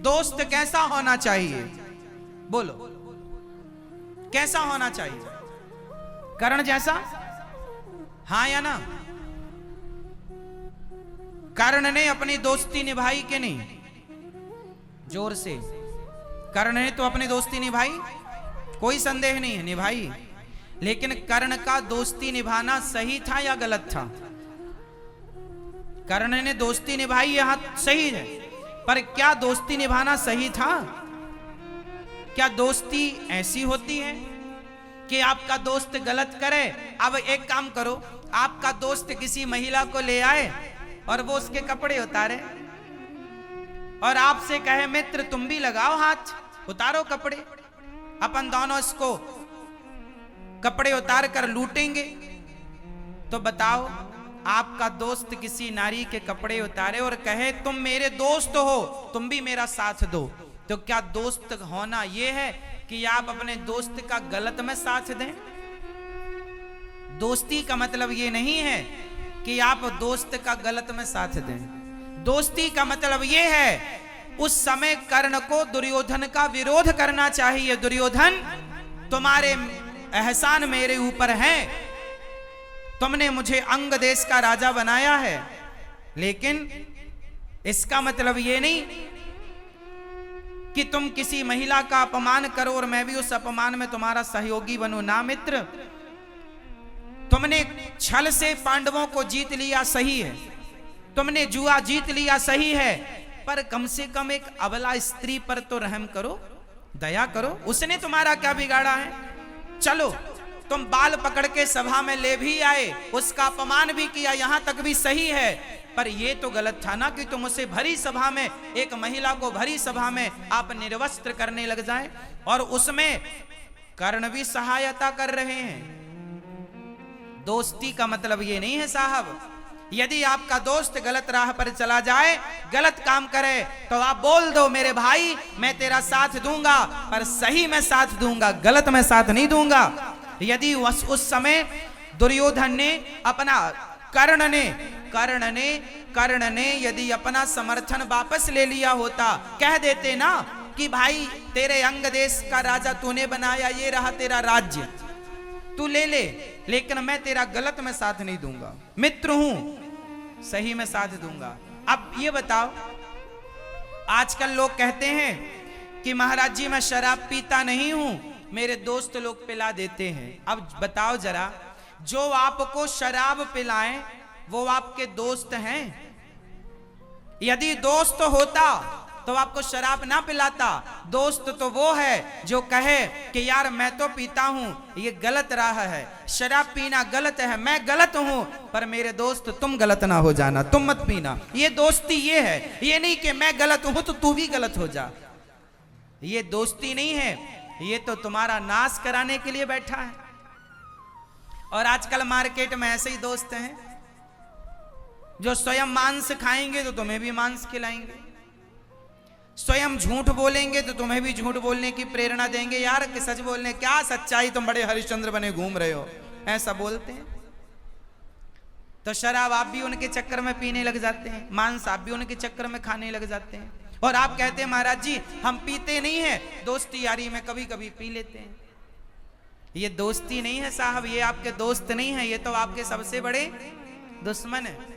दोस्त कैसा होना चाहिए? बोलो, कैसा होना चाहिए? कर्ण जैसा? हाँ या ना? कर्ण ने अपनी दोस्ती निभाई कि नहीं? जोर से। कर्ण ने तो अपनी दोस्ती निभाई, कोई संदेह नहीं है, निभाई। लेकिन कर्ण का दोस्ती निभाना सही था या गलत था? कर्ण ने दोस्ती निभाई, यहां सही है, पर क्या दोस्ती निभाना सही था? क्या दोस्ती ऐसी होती है कि आपका दोस्त गलत करे? अब एक काम करो, आपका दोस्त किसी महिला को ले आए और वो उसके कपड़े उतारे और आपसे कहे मित्र तुम भी लगाओ हाथ, उतारो कपड़े, अपन दोनों इसको कपड़े उतार कर लूटेंगे। तो बताओ, आपका दोस्त किसी नारी के कपड़े उतारे और कहे तुम मेरे दोस्त हो, तुम भी मेरा साथ दो, तो क्या दोस्त होना यह है कि आप अपने दोस्त का गलत में साथ दें? दोस्ती का मतलब यह नहीं है कि आप दोस्त का गलत में साथ दें। दोस्ती का मतलब यह है, उस समय कर्ण को दुर्योधन का विरोध करना चाहिए। दुर्योधन, तुम्हारे एहसान मेरे ऊपर है, तुमने मुझे अंग देश का राजा बनाया है, लेकिन इसका मतलब यह नहीं कि तुम किसी महिला का अपमान करो और मैं भी उस अपमान में तुम्हारा सहयोगी बनूं। ना मित्र, तुमने छल से पांडवों को जीत लिया, सही है, तुमने जुआ जीत लिया, सही है, पर कम से कम एक अबला स्त्री पर तो रहम करो, दया करो। उसने तुम्हारा क्या बिगाड़ा है? चलो, तुम बाल पकड़ के सभा में ले भी आए, उसका अपमान भी किया, यहां तक भी सही है, पर यह तो गलत था ना कि तुम उसे भरी सभा में, एक महिला को भरी सभा में आप निर्वस्त्र करने लग जाएं, और उसमें कर्ण भी सहायता कर रहे हैं। दोस्ती का मतलब यह नहीं है साहब, यदि आपका दोस्त गलत राह पर चला जाए, गलत काम करे, तो आप बोल दो मेरे भाई मैं तेरा साथ दूंगा, पर सही में साथ दूंगा, गलत में साथ नहीं दूंगा। यदि उस समय दुर्योधन ने अपना कर्ण ने यदि अपना समर्थन वापस ले लिया होता, कह देते ना कि भाई तेरे अंग देश का राजा तूने बनाया, ये रहा तेरा राज्य, तू ले ले, लेकिन मैं तेरा गलत में साथ नहीं दूंगा, मित्र हूं, सही में साथ दूंगा। अब ये बताओ, आजकल लोग कहते हैं कि महाराज जी मैं शराब पीता नहीं हूं, मेरे दोस्त लोग पिला देते हैं। अब बताओ जरा, जो आपको शराब पिलाएं वो आपके दोस्त हैं? यदि दोस्त होता तो आपको शराब ना पिलाता। दोस्त तो वो है जो कहे कि यार मैं तो पीता हूं, ये गलत राह है, शराब पीना गलत है, मैं गलत हूं, पर मेरे दोस्त तुम गलत ना हो जाना, तुम मत पीना। ये दोस्ती ये है, ये नहीं कि मैं गलत हूं तो तू भी गलत हो जा। ये दोस्ती नहीं है, ये तो तुम्हारा नाश कराने के लिए बैठा है। और आजकल मार्केट में ऐसे ही दोस्त हैं जो स्वयं मांस खाएंगे तो तुम्हें भी मांस खिलाएंगे, स्वयं झूठ बोलेंगे तो तुम्हें भी झूठ बोलने की प्रेरणा देंगे। यार कि सच बोलने क्या सच्चाई, तुम बड़े हरिश्चंद्र बने घूम रहे हो, ऐसा बोलते हैं। तो शराब आप भी उनके चक्कर में पीने लग जाते हैं, मांस आप भी उनके चक्कर में खाने लग जाते हैं, और आप कहते हैं महाराज जी हम पीते नहीं हैं, दोस्ती यारी में कभी कभी पी लेते हैं। ये दोस्ती नहीं है साहब, ये आपके दोस्त नहीं है, ये तो आपके सबसे बड़े दुश्मन है।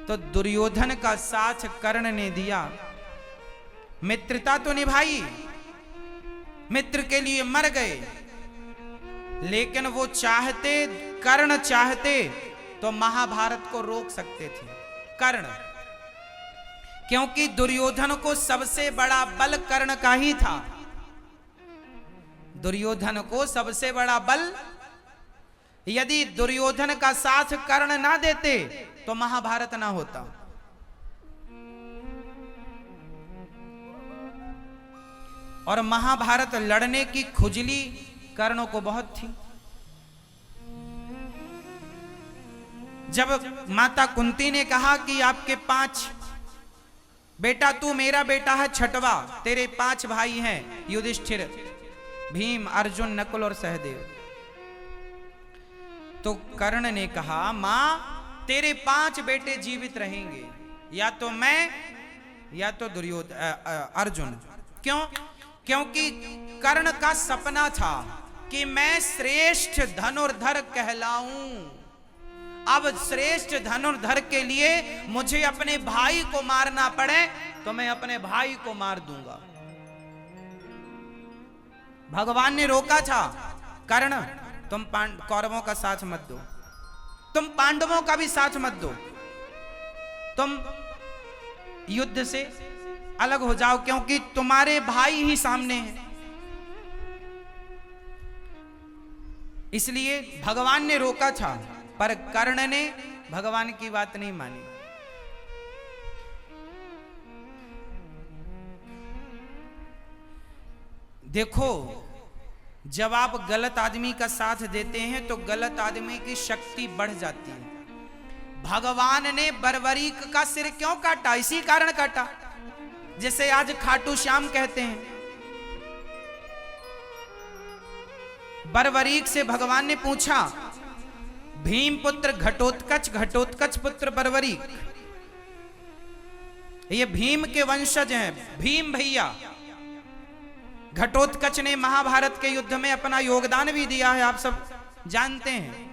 तो दुर्योधन का साथ कर्ण ने दिया, मित्रता तो निभाई, मित्र के लिए मर गए, लेकिन वो चाहते, कर्ण चाहते तो महाभारत को रोक सकते थे। कर्ण, क्योंकि दुर्योधन को सबसे बड़ा बल कर्ण का ही था। दुर्योधन को सबसे बड़ा बल, यदि दुर्योधन का साथ कर्ण ना देते तो महाभारत ना होता। और महाभारत लड़ने की खुजली कर्ण को बहुत थी। जब माता कुंती ने कहा कि आपके 5 बेटा, तू मेरा बेटा है छठवा, तेरे 5 भाई हैं, युधिष्ठिर, भीम, अर्जुन, नकुल और सहदेव, तो कर्ण ने कहा मां तेरे 5 बेटे जीवित रहेंगे, या तो मैं या तो अर्जुन। क्यों? क्योंकि कर्ण का सपना था कि मैं श्रेष्ठ धनुर्धर कहलाऊं। अब श्रेष्ठ धनुर्धर के लिए मुझे अपने भाई को मारना पड़े तो मैं अपने भाई को मार दूंगा। भगवान ने रोका था, कर्ण तुम कौरवों का साथ मत दो, तुम पांडवों का भी साथ मत दो, तुम युद्ध से अलग हो जाओ, क्योंकि तुम्हारे भाई ही सामने हैं। इसलिए भगवान ने रोका था, पर कर्ण ने भगवान की बात नहीं मानी। देखो, जब आप गलत आदमी का साथ देते हैं तो गलत आदमी की शक्ति बढ़ जाती है। भगवान ने बर्बरीक का सिर क्यों काटा? इसी कारण काटा, जिसे आज खाटू श्याम कहते हैं। बर्बरीक से भगवान ने पूछा, भीम पुत्र घटोत्कच, घटोत्कच पुत्र बर्बरीक, ये भीम के वंशज हैं, भीम भैया। घटोत्कच ने महाभारत के युद्ध में अपना योगदान भी दिया है, आप सब जानते हैं।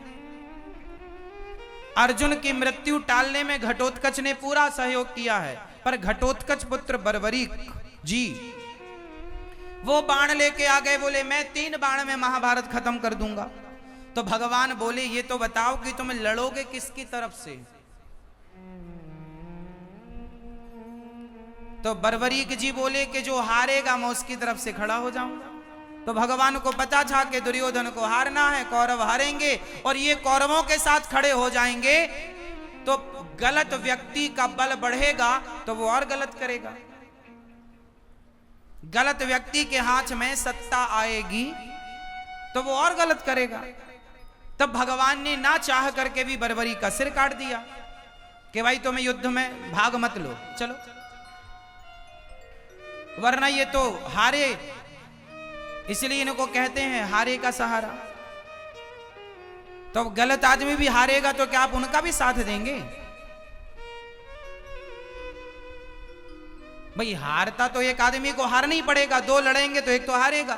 अर्जुन की मृत्यु टालने में घटोत्कच ने पूरा सहयोग किया है। पर घटोत्कच पुत्र बर्बरीक जी वो बाण लेके आ गए, बोले मैं 3 बाण में महाभारत खत्म कर दूंगा। तो भगवान बोले, ये तो बताओ कि तुम लड़ोगे किसकी तरफ से? तो बर्बरीक जी बोले कि जो हारेगा मैं उसकी तरफ से खड़ा हो जाऊंगा। तो भगवान को पता था कि दुर्योधन को हारना है, कौरव हारेंगे और ये कौरवों के साथ खड़े हो जाएंगे तो गलत व्यक्ति का बल बढ़ेगा तो वो और गलत करेगा। गलत व्यक्ति के हाथ में सत्ता आएगी तो वो और गलत करेगा। तब भगवान ने ना चाह करके भी बर्बरीक का सिर काट दिया कि भाई तुम्हें युद्ध में भाग मत लो, चलो, वरना ये तो हारे, इसलिए इनको कहते हैं हारे का सहारा। तो गलत आदमी भी हारेगा तो क्या आप उनका भी साथ देंगे? भाई हारता तो एक आदमी को हारना ही पड़ेगा, 2 लड़ेंगे तो एक तो हारेगा।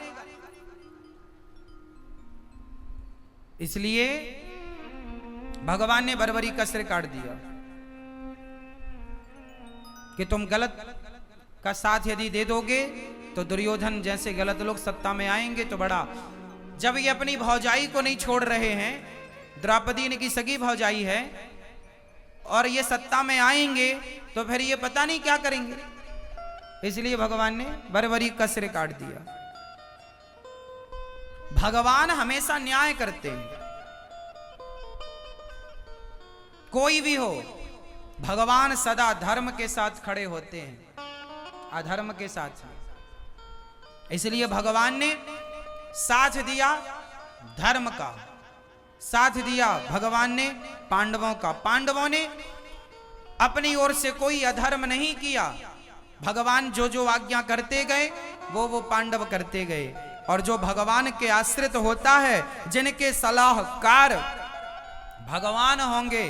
इसलिए भगवान ने बर्बरीक का सिर काट दिया कि तुम गलत का साथ यदि दे दोगे तो दुर्योधन जैसे गलत लोग सत्ता में आएंगे तो बड़ा। जब ये अपनी भौजाई को नहीं छोड़ रहे हैं, द्रौपदी इनकी सगी भौजाई है, और ये सत्ता में आएंगे तो फिर ये पता नहीं क्या करेंगे। इसलिए भगवान ने बर्बरीक का सिर काट दिया। भगवान हमेशा न्याय करते हैं, कोई भी हो, भगवान सदा धर्म के साथ खड़े होते हैं, अधर्म के साथ। इसलिए भगवान ने साथ दिया धर्म का, साथ दिया भगवान ने पांडवों का। पांडवों ने अपनी ओर से कोई अधर्म नहीं किया। भगवान जो जो आज्ञा करते गए वो पांडव करते गए। और जो भगवान के आश्रित होता है, जिनके सलाहकार भगवान होंगे,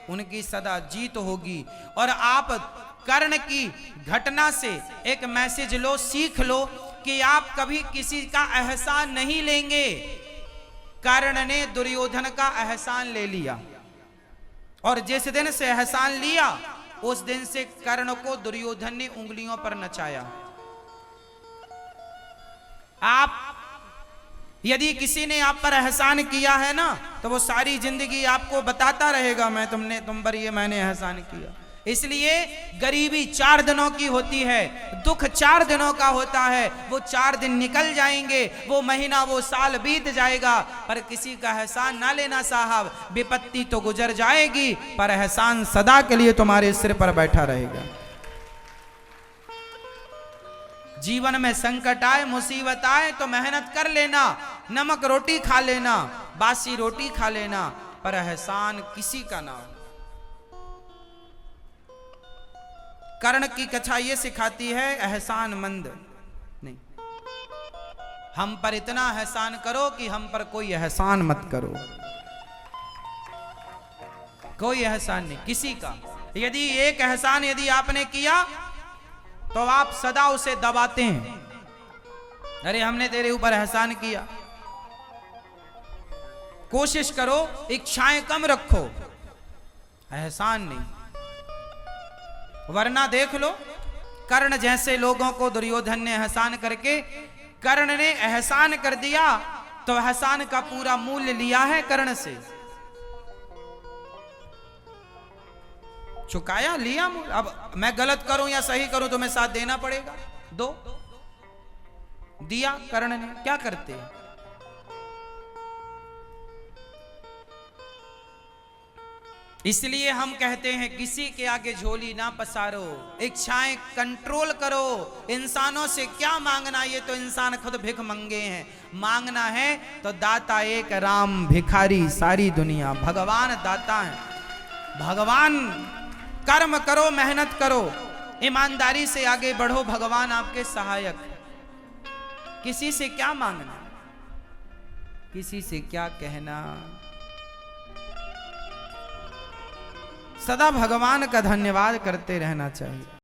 उनकी सदा जीत होगी। और आप कर्ण की घटना से एक मैसेज लो, सीख लो कि आप कभी किसी का एहसान नहीं लेंगे। कर्ण ने दुर्योधन का एहसान ले लिया, और जिस दिन से एहसान लिया उस दिन से कर्ण को दुर्योधन ने उंगलियों पर नचाया। आप यदि किसी ने आप पर एहसान किया है ना, तो वो सारी जिंदगी आपको बताता रहेगा, मैं तुम पर ये मैंने एहसान किया। इसलिए गरीबी 4 दिनों की होती है, दुख 4 दिनों का होता है। वो 4 दिन निकल जाएंगे, वो महीना, वो साल बीत जाएगा, पर किसी का एहसान ना लेना साहब। विपत्ति तो गुजर जाएगी, पर एहसान सदा के लिए तुम्हारे सिर पर बैठा रहेगा। जीवन में संकट आए, मुसीबत आए तो मेहनत कर लेना, नमक रोटी खा लेना, बासी रोटी खा लेना, पर एहसान किसी का ना हो। कर्ण की कथा ये सिखाती है, एहसान मंद नहीं, हम पर इतना एहसान करो कि हम पर कोई एहसान मत करो। कोई एहसान नहीं किसी का। यदि एक एहसान यदि आपने किया तो आप सदा उसे दबाते हैं, अरे हमने तेरे ऊपर एहसान किया। कोशिश करो इच्छाएं कम रखो, एहसान नहीं। वरना देख लो कर्ण जैसे लोगों को दुर्योधन ने एहसान करके, कर्ण ने एहसान कर दिया तो एहसान का पूरा मूल्य लिया है कर्ण से, चुकाया, लिया मूल्य। अब मैं गलत करूं या सही करूं तुम्हें साथ देना पड़ेगा, दो, दिया कर्ण ने, क्या करते। इसलिए हम कहते हैं किसी के आगे झोली ना पसारो, इच्छाएं कंट्रोल करो। इंसानों से क्या मांगना, ये तो इंसान खुद भिख मंगे हैं। मांगना है तो दाता एक राम, भिखारी सारी दुनिया। भगवान दाता है, भगवान। कर्म करो, मेहनत करो, ईमानदारी से आगे बढ़ो, भगवान आपके सहायक। किसी से क्या मांगना, किसी से क्या कहना। सदा भगवान का धन्यवाद करते रहना चाहिए।